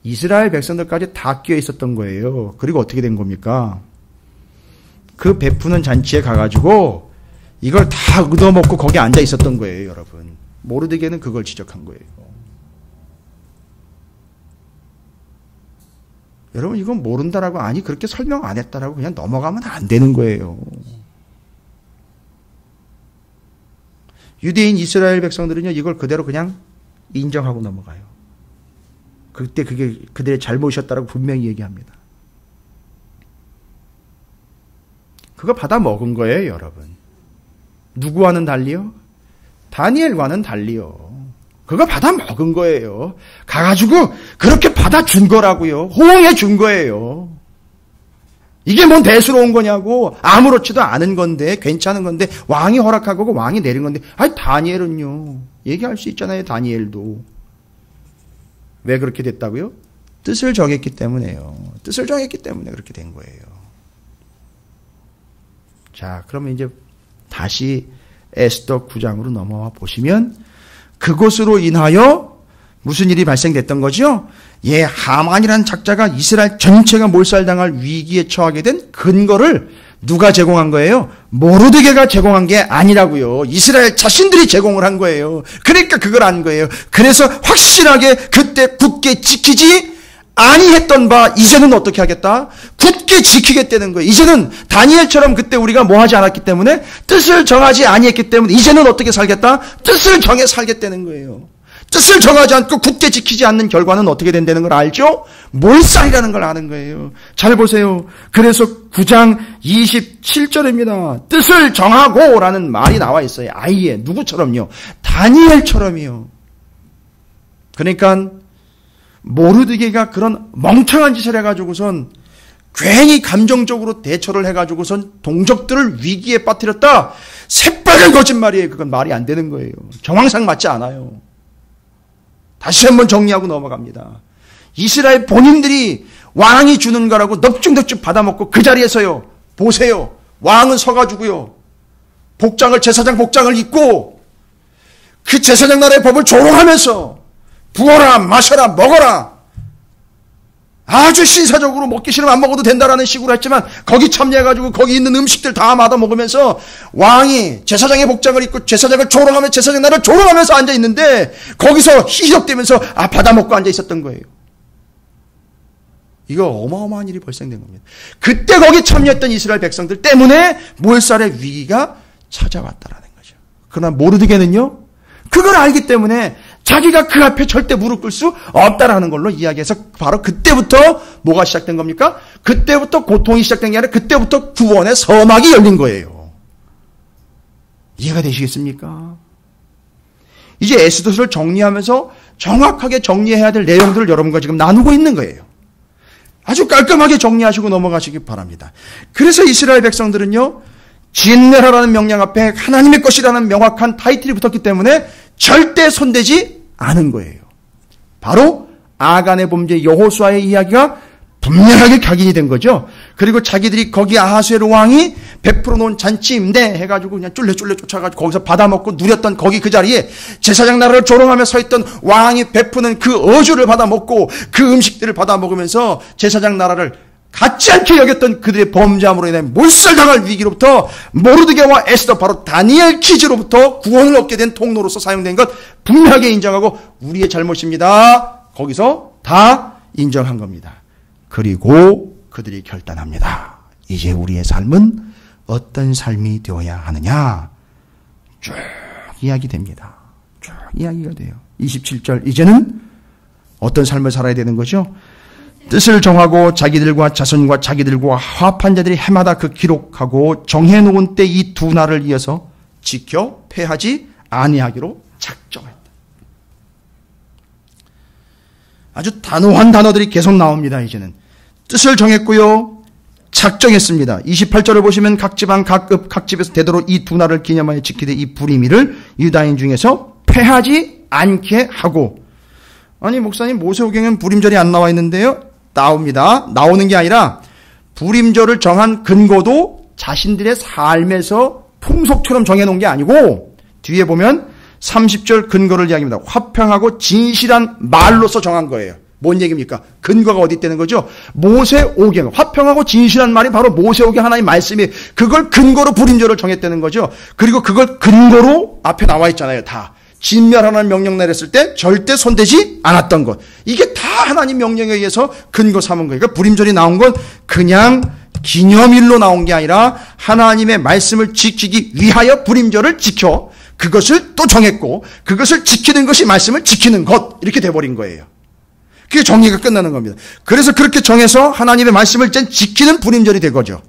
Speaker 1: 이스라엘 백성들까지 다 끼어 있었던 거예요. 그리고 어떻게 된 겁니까? 그 베푸는 잔치에 가가지고 이걸 다 얻어먹고 거기 앉아 있었던 거예요, 여러분. 모르드게는 그걸 지적한 거예요. 여러분 이건 모른다라고 아니 그렇게 설명 안 했다라고 그냥 넘어가면 안 되는 거예요. 유대인 이스라엘 백성들은요 이걸 그대로 그냥 인정하고 넘어가요. 그때 그게 그들의 잘못이었다라고 분명히 얘기합니다. 그거 받아 먹은 거예요, 여러분. 누구와는 달리요? 다니엘과는 달리요. 그거 받아 먹은 거예요. 가가지고 그렇게 받아준 거라고요. 호응해 준 거예요. 이게 뭔 대수로운 거냐고. 아무렇지도 않은 건데 괜찮은 건데 왕이 허락하고 왕이 내린 건데 아니 다니엘은요. 얘기할 수 있잖아요. 다니엘도. 왜 그렇게 됐다고요? 뜻을 정했기 때문에요. 뜻을 정했기 때문에 그렇게 된 거예요. 자, 그러면 이제 다시 에스더 9장으로 넘어와 보시면 그것으로 인하여 무슨 일이 발생됐던 거죠? 하만이라는 작자가 이스라엘 전체가 몰살당할 위기에 처하게 된 근거를 누가 제공한 거예요? 모르드게가 제공한 게 아니라고요. 이스라엘 자신들이 제공을 한 거예요. 그러니까 그걸 안 거예요. 그래서 확실하게 그때 굳게 지키지 아니했던 바 이제는 어떻게 하겠다? 굳게 지키겠다는 거예요. 이제는 다니엘처럼 그때 우리가 뭐 하지 않았기 때문에 뜻을 정하지 아니했기 때문에 이제는 어떻게 살겠다? 뜻을 정해 살겠다는 거예요. 뜻을 정하지 않고 굳게 지키지 않는 결과는 어떻게 된다는 걸 알죠? 몰살이라는 걸 아는 거예요. 잘 보세요. 그래서 9장 27절입니다. 뜻을 정하고 라는 말이 나와 있어요. 아예 누구처럼요? 다니엘처럼이요. 그러니까 모르드게가 그런 멍청한 짓을 해가지고선 괜히 감정적으로 대처를 해가지고선 동족들을 위기에 빠뜨렸다. 새빨간 거짓말이에요. 그건 말이 안 되는 거예요. 정황상 맞지 않아요. 다시 한번 정리하고 넘어갑니다. 이스라엘 본인들이 왕이 주는 거라고 넙죽넙죽 받아먹고 그 자리에서요. 보세요. 왕은 서가지고요. 제사장 복장을 입고 그 제사장 나라의 법을 조롱하면서 부어라, 마셔라, 먹어라. 아주 신사적으로 먹기 싫으면 안 먹어도 된다라는 식으로 했지만 거기 참여해가지고 거기 있는 음식들 다 받아 먹으면서 왕이 제사장의 복장을 입고 제사장을 조롱하며 제사장 나라를 조롱하면서 앉아 있는데 거기서 희석되면서 받아 먹고 앉아 있었던 거예요. 이거 어마어마한 일이 발생된 겁니다. 그때 거기 참여했던 이스라엘 백성들 때문에 몰살의 위기가 찾아왔다라는 거죠. 그러나 모르드게는요, 그걸 알기 때문에 자기가 그 앞에 절대 무릎 꿇을 수 없다라는 걸로 이야기해서 바로 그때부터 뭐가 시작된 겁니까? 그때부터 고통이 시작된 게 아니라 그때부터 구원의 서막이 열린 거예요. 이해가 되시겠습니까? 이제 에스더서를 정리하면서 정확하게 정리해야 될 내용들을 여러분과 지금 나누고 있는 거예요. 아주 깔끔하게 정리하시고 넘어가시기 바랍니다. 그래서 이스라엘 백성들은요, 진멸하라는 명령 앞에 하나님의 것이라는 명확한 타이틀이 붙었기 때문에 절대 손대지 않은 거예요. 바로 아간의 범죄 여호수아의 이야기가 분명하게 각인이 된 거죠. 그리고 자기들이 거기 아하수에로 왕이 베풀어 놓은 잔치 임대 해가지고 그냥 쫄래쫄래 쫓아가지고 거기서 받아먹고 누렸던 거기 그 자리에 제사장 나라를 조롱하며 서 있던 왕이 베푸는 그 어주를 받아먹고 그 음식들을 받아먹으면서 제사장 나라를 갖지 않게 여겼던 그들의 범죄함으로 인해 몰살당할 위기로부터 모르드게와 에스더, 바로 다니엘 키즈로부터 구원을 얻게 된 통로로서 사용된 것 분명하게 인정하고 우리의 잘못입니다. 거기서 다 인정한 겁니다. 그리고 그들이 결단합니다. 이제 우리의 삶은 어떤 삶이 되어야 하느냐. 쭉 이야기됩니다. 쭉 이야기가 돼요. 27절, 이제는 어떤 삶을 살아야 되는 거죠? 뜻을 정하고 자기들과 자손과 자기들과 화합한 자들이 해마다 그 기록하고 정해놓은 때 이 두 날을 이어서 지켜 패하지 아니하기로 작정했다. 아주 단호한 단어들이 계속 나옵니다. 이제는 뜻을 정했고요, 작정했습니다. 28절을 보시면 각 지방 각급 각 집에서 되도록 이 두 날을 기념하여 지키되 이 불임이를 유다인 중에서 패하지 않게 하고. 아니 목사님, 모세오경엔 불임절이 안 나와 있는데요? 나옵니다. 나오는 게 아니라 불임절을 정한 근거도 자신들의 삶에서 풍속처럼 정해놓은 게 아니고 뒤에 보면 30절 근거를 이야기합니다. 화평하고 진실한 말로서 정한 거예요. 뭔 얘기입니까? 근거가 어디 있다는 거죠? 모세오경, 화평하고 진실한 말이 바로 모세오경 하나의 말씀이, 그걸 근거로 불임절을 정했다는 거죠. 그리고 그걸 근거로 앞에 나와 있잖아요. 다. 진멸하는 명령 내렸을 때 절대 손대지 않았던 것. 이게 다 하나님 명령에 의해서 근거 삼은 거예요. 그러니까 불임절이 나온 건 그냥 기념일로 나온 게 아니라 하나님의 말씀을 지키기 위하여 불임절을 지켜 그것을 또 정했고, 그것을 지키는 것이 말씀을 지키는 것, 이렇게 돼버린 거예요. 그게 정리가 끝나는 겁니다. 그래서 그렇게 정해서 하나님의 말씀을 지키는 불임절이 된 거죠.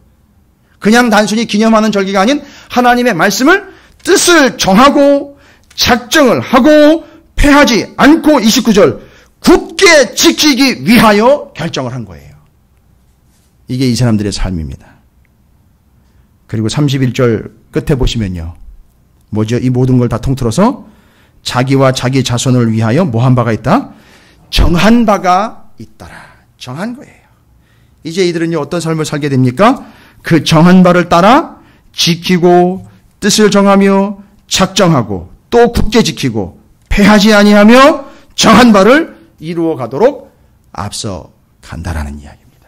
Speaker 1: 그냥 단순히 기념하는 절기가 아닌 하나님의 말씀을, 뜻을 정하고 작정을 하고 패하지 않고 29절 굳게 지키기 위하여 결정을 한 거예요. 이게 이 사람들의 삶입니다. 그리고 31절 끝에 보시면요, 뭐죠? 이 모든 걸 다 통틀어서 자기와 자기 자손을 위하여 뭐한 바가 있다? 정한 바가 있더라. 정한 거예요. 이제 이들은요, 어떤 삶을 살게 됩니까? 그 정한 바를 따라 지키고 뜻을 정하며 작정하고 또 굳게 지키고 패하지 아니하며 정한 바를 이루어 가도록 앞서 간다라는 이야기입니다.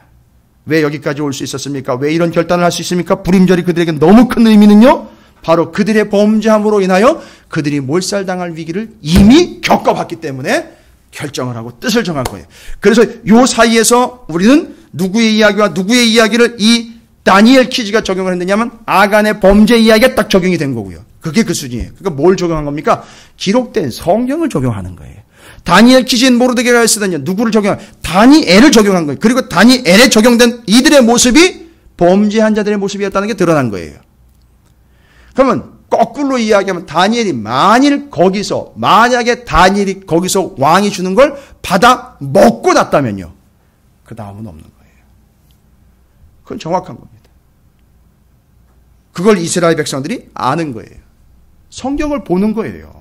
Speaker 1: 왜 여기까지 올 수 있었습니까? 왜 이런 결단을 할 수 있습니까? 불임절이 그들에게 너무 큰 의미는요, 바로 그들의 범죄함으로 인하여 그들이 몰살당할 위기를 이미 겪어봤기 때문에 결정을 하고 뜻을 정한 거예요. 그래서 요 사이에서 우리는 누구의 이야기와 누구의 이야기를 이 다니엘 키즈가 적용을 했느냐면 아간의 범죄 이야기가 딱 적용이 된 거고요. 그게 그 수준이에요. 그러니까 뭘 적용한 겁니까? 기록된 성경을 적용하는 거예요. 다니엘 키즈인 모르드게가 쓰더니 누구를 적용한? 다니엘을 적용한 거예요. 그리고 다니엘에 적용된 이들의 모습이 범죄한 자들의 모습이었다는 게 드러난 거예요. 그러면 거꾸로 이야기하면 다니엘이 만약에 다니엘이 거기서 왕이 주는 걸 받아 먹고 났다면요, 그 다음은 없는 거예요. 그건 정확한 겁니다. 그걸 이스라엘 백성들이 아는 거예요. 성경을 보는 거예요.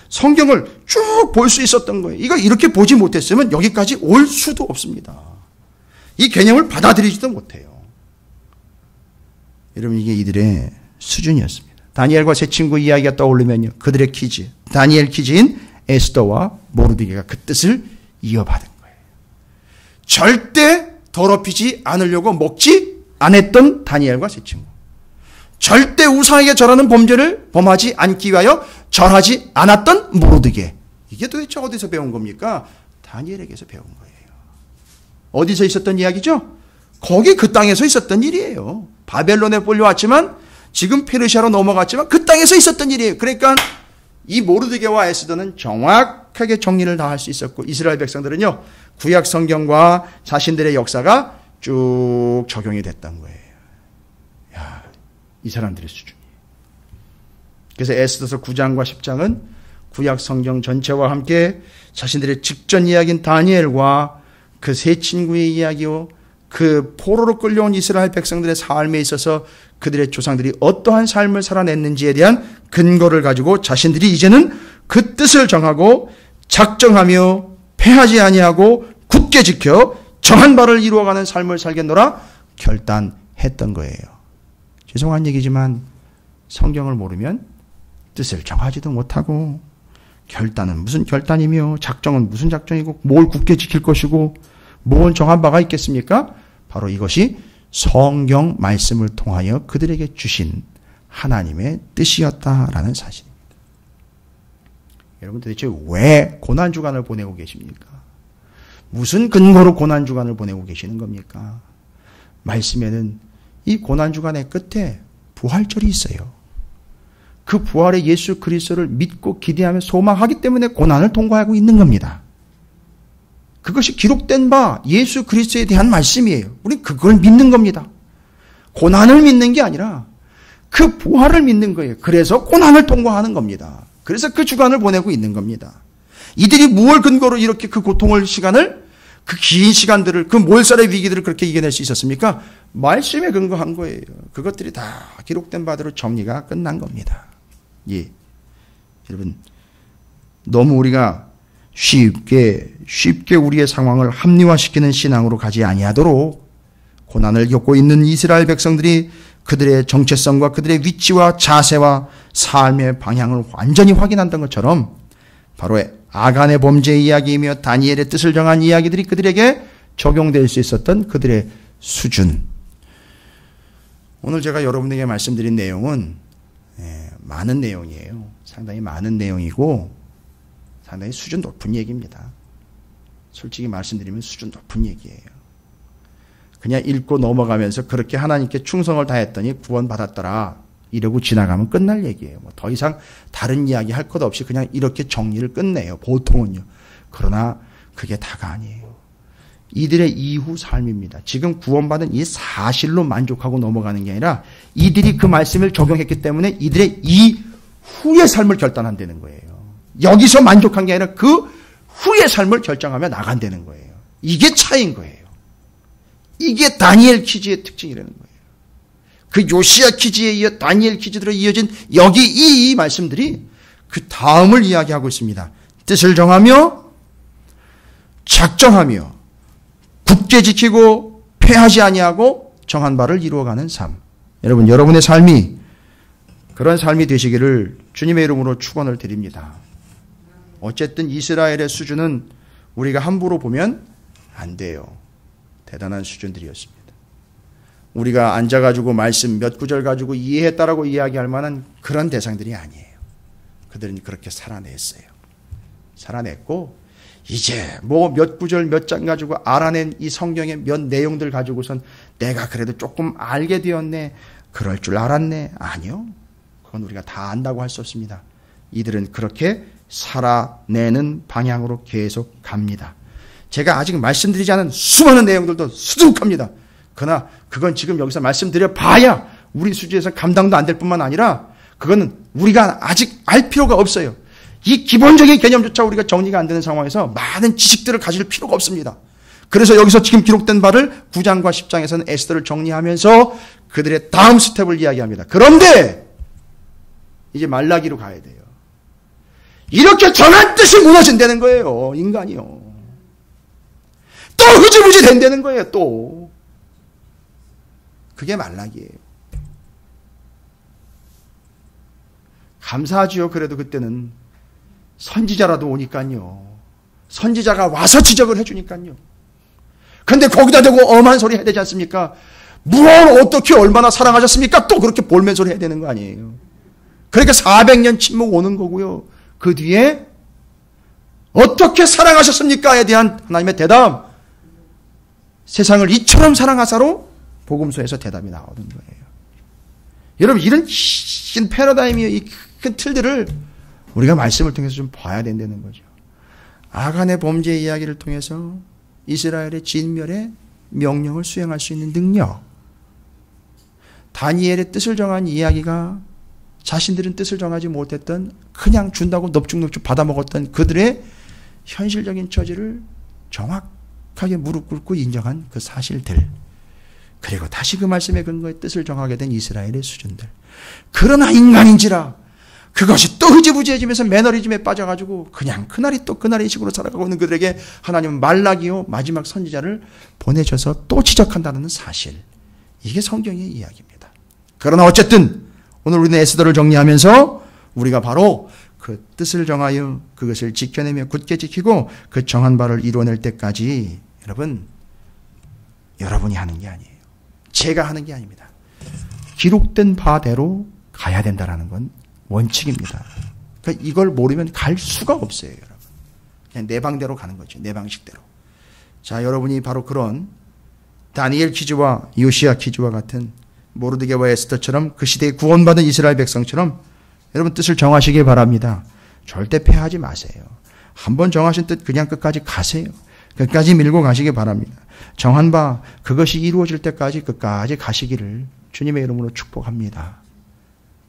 Speaker 1: 성경을 쭉 볼 수 있었던 거예요. 이걸 이렇게 보지 못했으면 여기까지 올 수도 없습니다. 이 개념을 받아들이지도 못해요. 여러분, 이게 이들의 수준이었습니다. 다니엘과 세 친구 이야기가 떠오르면요, 그들의 키즈, 다니엘 키즈인 에스더와 모르드게가 그 뜻을 이어받은 거예요. 절대 더럽히지 않으려고 먹지 않았던 다니엘과 세 친구, 절대 우상에게 절하는 범죄를 범하지 않기 위하여 절하지 않았던 모르드게. 이게 도대체 어디서 배운 겁니까? 다니엘에게서 배운 거예요. 어디서 있었던 이야기죠? 거기 그 땅에서 있었던 일이에요. 바벨론에 몰려왔지만 지금 페르시아로 넘어갔지만 그 땅에서 있었던 일이에요. 그러니까 이 모르드게와 에스더는 정확하게 정리를 다 할 수 있었고 이스라엘 백성들은요. 구약 성경과 자신들의 역사가 쭉 적용이 됐던 거예요. 야, 이 사람들의 수준이에요. 그래서 에스더서 9장과 10장은 구약 성경 전체와 함께 자신들의 직전 이야기인 다니엘과 그 세 친구의 이야기요. 그 포로로 끌려온 이스라엘 백성들의 삶에 있어서 그들의 조상들이 어떠한 삶을 살아냈는지에 대한 근거를 가지고 자신들이 이제는 그 뜻을 정하고 작정하며 패하지 아니하고 굳게 지켜 정한 바를 이루어가는 삶을 살겠노라 결단했던 거예요. 죄송한 얘기지만 성경을 모르면 뜻을 정하지도 못하고 결단은 무슨 결단이며 작정은 무슨 작정이고 뭘 굳게 지킬 것이고 뭘 정한 바가 있겠습니까? 바로 이것이 성경 말씀을 통하여 그들에게 주신 하나님의 뜻이었다라는 사실입니다. 여러분 도대체 왜 고난주간을 보내고 계십니까? 무슨 근거로 고난주간을 보내고 계시는 겁니까? 말씀에는 이 고난주간의 끝에 부활절이 있어요. 그 부활의 예수 그리스도를 믿고 기대하며 소망하기 때문에 고난을 통과하고 있는 겁니다. 그것이 기록된 바 예수 그리스도에 대한 말씀이에요. 우리는 그걸 믿는 겁니다. 고난을 믿는 게 아니라 그 부활을 믿는 거예요. 그래서 고난을 통과하는 겁니다. 그래서 그 주간을 보내고 있는 겁니다. 이들이 무엇을 근거로 이렇게 그 고통을 시간을 그 긴 시간들을 그 몰살의 위기들을 그렇게 이겨낼 수 있었습니까? 말씀에 근거한 거예요. 그것들이 다 기록된 바대로 정리가 끝난 겁니다. 예. 여러분 너무 우리가 쉽게 우리의 상황을 합리화시키는 신앙으로 가지 아니하도록 고난을 겪고 있는 이스라엘 백성들이 그들의 정체성과 그들의 위치와 자세와 삶의 방향을 완전히 확인한다는 것처럼 바로 아간의 범죄 이야기이며 다니엘의 뜻을 정한 이야기들이 그들에게 적용될 수 있었던 그들의 수준. 오늘 제가 여러분에게 말씀드린 내용은 많은 내용이에요. 상당히 많은 내용이고 상당히 수준 높은 얘기입니다. 솔직히 말씀드리면 수준 높은 얘기예요. 그냥 읽고 넘어가면서 그렇게 하나님께 충성을 다했더니 구원받았더라 이러고 지나가면 끝날 얘기예요. 뭐 더 이상 다른 이야기 할 것 없이 그냥 이렇게 정리를 끝내요. 보통은요. 그러나 그게 다가 아니에요. 이들의 이후 삶입니다. 지금 구원받은 이 사실로 만족하고 넘어가는 게 아니라 이들이 그 말씀을 적용했기 때문에 이들의 이후의 삶을 결단한다는 거예요. 여기서 만족한 게 아니라 그 후의 삶을 결정하며 나간다는 거예요. 이게 차이인 거예요. 이게 다니엘 퀴즈의 특징이라는 거예요. 그 요시야 퀴즈에 이어 다니엘 퀴즈들로 이어진 여기 이 말씀들이 그 다음을 이야기하고 있습니다. 뜻을 정하며 작정하며 굳게 지키고 패하지 아니하고 정한 바를 이루어가는 삶. 여러분, 여러분의 삶이 그런 삶이 되시기를 주님의 이름으로 축원을 드립니다. 어쨌든 이스라엘의 수준은 우리가 함부로 보면 안 돼요. 대단한 수준들이었습니다. 우리가 앉아가지고 말씀 몇 구절 가지고 이해했다라고 이야기할 만한 그런 대상들이 아니에요. 그들은 그렇게 살아냈어요. 살아냈고 이제 뭐 몇 구절 몇 장 가지고 알아낸 이 성경의 몇 내용들 가지고선 내가 그래도 조금 알게 되었네. 그럴 줄 알았네. 아니요. 그건 우리가 다 안다고 할 수 없습니다. 이들은 그렇게 살아내는 방향으로 계속 갑니다. 제가 아직 말씀드리지 않은 수많은 내용들도 수두룩합니다. 그러나 그건 지금 여기서 말씀드려 봐야 우리 수준에서 감당도 안 될 뿐만 아니라 그거는 우리가 아직 알 필요가 없어요. 이 기본적인 개념조차 우리가 정리가 안 되는 상황에서 많은 지식들을 가질 필요가 없습니다. 그래서 여기서 지금 기록된 바를 9장과 10장에서는 에스더를 정리하면서 그들의 다음 스텝을 이야기합니다. 그런데 이제 말라기로 가야 돼요. 이렇게 정한 뜻이 무너진다는 거예요. 인간이요. 또 흐지부지 된다는 거예요. 또. 그게 말라기예요. 감사하지요. 그래도 그때는 선지자라도 오니까요. 선지자가 와서 지적을 해주니까요. 근데 거기다 대고 엄한 소리 해야 되지 않습니까? 뭘 어떻게 얼마나 사랑하셨습니까? 또 그렇게 볼멘 소리 해야 되는 거 아니에요. 그러니까 400년 침묵 오는 거고요. 그 뒤에 어떻게 사랑하셨습니까에 대한 하나님의 대답. 세상을 이처럼 사랑하사로 복음서에서 대답이 나오는 거예요. 여러분 이런 신 패러다임이 이 큰 틀들을 우리가 말씀을 통해서 좀 봐야 된다는 거죠. 아간의 범죄 이야기를 통해서 이스라엘의 진멸의 명령을 수행할 수 있는 능력, 다니엘의 뜻을 정한 이야기가 자신들은 뜻을 정하지 못했던 그냥 준다고 넙죽넙죽 받아먹었던 그들의 현실적인 처지를 정확하게 무릎 꿇고 인정한 그 사실들, 그리고 다시 그 말씀의 근거에 뜻을 정하게 된 이스라엘의 수준들. 그러나 인간인지라 그것이 또 흐지부지해지면서 매너리즘에 빠져가지고 그냥 그날이 또 그날의 식으로 살아가고 있는 그들에게 하나님은 말라기요 마지막 선지자를 보내셔서 또 지적한다는 사실. 이게 성경의 이야기입니다. 그러나 어쨌든 오늘 우리는 에스더를 정리하면서 우리가 바로 그 뜻을 정하여 그것을 지켜내며 굳게 지키고 그 정한 바를 이루어낼 때까지 여러분이 하는 게 아니에요. 제가 하는 게 아닙니다. 기록된 바대로 가야 된다는 건 원칙입니다. 그러니까 이걸 모르면 갈 수가 없어요, 여러분. 그냥 내 방대로 가는 거죠. 내 방식대로. 자, 여러분이 바로 그런 다니엘 퀴즈와 요시야 퀴즈와 같은 모르드게와 에스더처럼 그 시대에 구원받은 이스라엘 백성처럼 여러분 뜻을 정하시길 바랍니다. 절대 패하지 마세요. 한번 정하신 뜻 그냥 끝까지 가세요. 끝까지 밀고 가시기 바랍니다. 정한 바 그것이 이루어질 때까지 끝까지 가시기를 주님의 이름으로 축복합니다.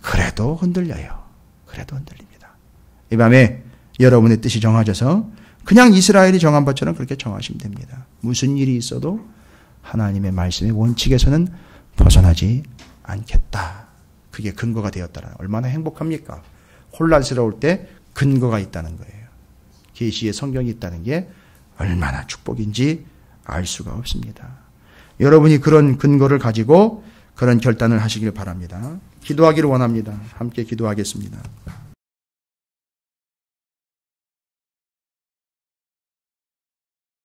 Speaker 1: 그래도 흔들려요. 그래도 흔들립니다. 이 밤에 여러분의 뜻이 정해져서 그냥 이스라엘이 정한 바처럼 그렇게 정하시면 됩니다. 무슨 일이 있어도 하나님의 말씀의 원칙에서는 벗어나지 않겠다. 그게 근거가 되었다는, 얼마나 행복합니까? 혼란스러울 때 근거가 있다는 거예요. 계시의 성경이 있다는 게 얼마나 축복인지 알 수가 없습니다. 여러분이 그런 근거를 가지고 그런 결단을 하시길 바랍니다. 기도하기를 원합니다. 함께 기도하겠습니다.